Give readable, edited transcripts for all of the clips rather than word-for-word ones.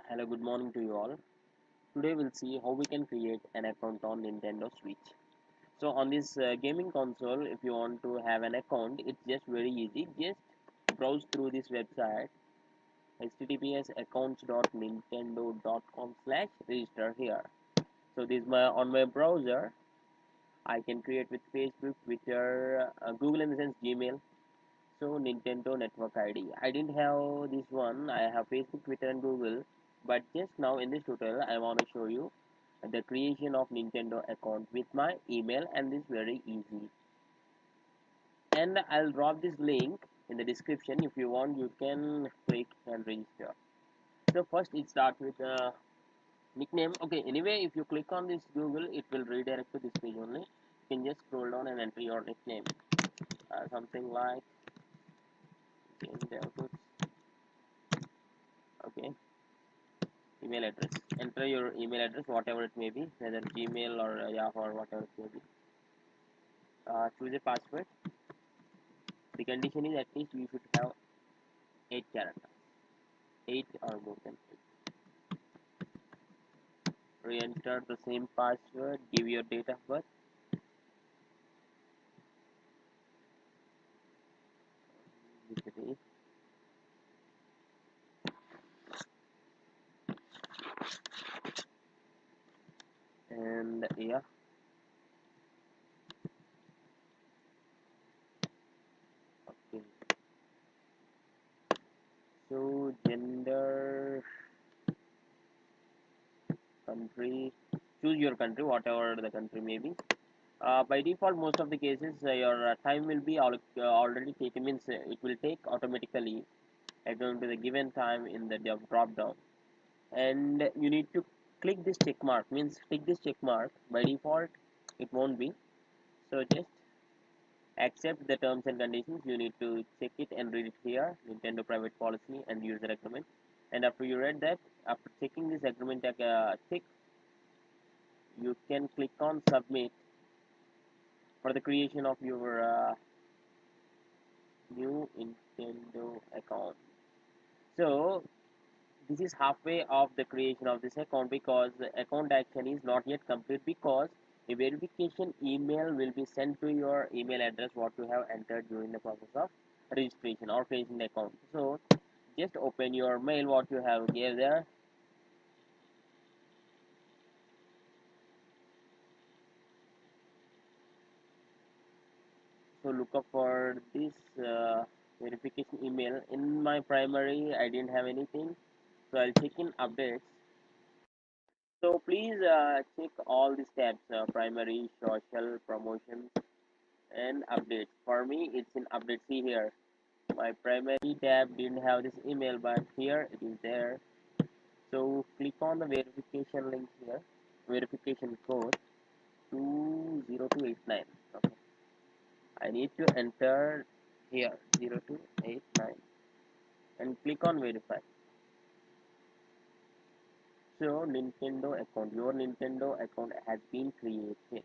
Hello, good morning to you all. Today we'll see how we can create an account on Nintendo Switch. So on this gaming console, if you want to have an account, it's just very easy. Just browse through this website https accounts.nintendo.com/register here. So this is my on my browser. I can create with Facebook, Twitter, Google in the sense Gmail. So Nintendo Network ID. I didn't have this one. I have Facebook, Twitter, and Google. But just now in this tutorial, I want to show you the creation of Nintendo account with my email, and this very easy. And I'll drop this link in the description. If you want, you can click and register. So first, it starts with a nickname. Okay. Anyway, if you click on this Google, it will redirect to this page only. You can just scroll down and enter your nickname. Something like okay. Email address. Enter your email address, whatever it may be, whether Gmail or Yahoo or whatever it may be. Choose a password. The condition is at least you should have 8 characters, 8 or more than 8. Re-enter the same password. Give your date of birth. And yeah, okay. So gender, country. Choose your country, whatever the country may be. By default, most of the cases, your time will be already taken. Means it will take automatically according to the given time in the drop down, and you need to click this check mark. Means click this check mark. By default, it won't be. So just accept the terms and conditions. You need to check it and read it here. Nintendo private policy and user agreement. And after you read that, after checking this agreement tick, you can click on submit for the creation of your new Nintendo account. So this is halfway of the creation of this account, because the account action is not yet complete, because a verification email will be sent to your email address what you have entered during the process of registration or creating the account. So just open your mail what you have gave there. So look up for this verification email. In my primary, I didn't have anything, so I'll check in updates. So please check all these tabs: primary, social, promotions, and updates. For me, it's in update. See here, my primary tab didn't have this email, but here it is there. So click on the verification link here, verification code 20289. Okay, I need to enter here 0289 and click on verify. So Nintendo account, your Nintendo account has been created.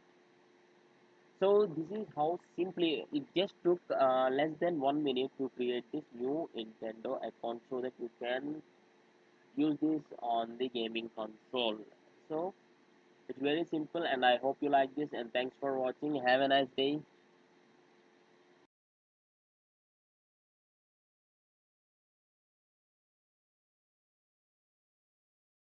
So this is how simply it just took less than 1 minute to create this new Nintendo account, so that you can use this on the gaming console. So it's very simple, and I hope you like this, and thanks for watching. Have a nice day.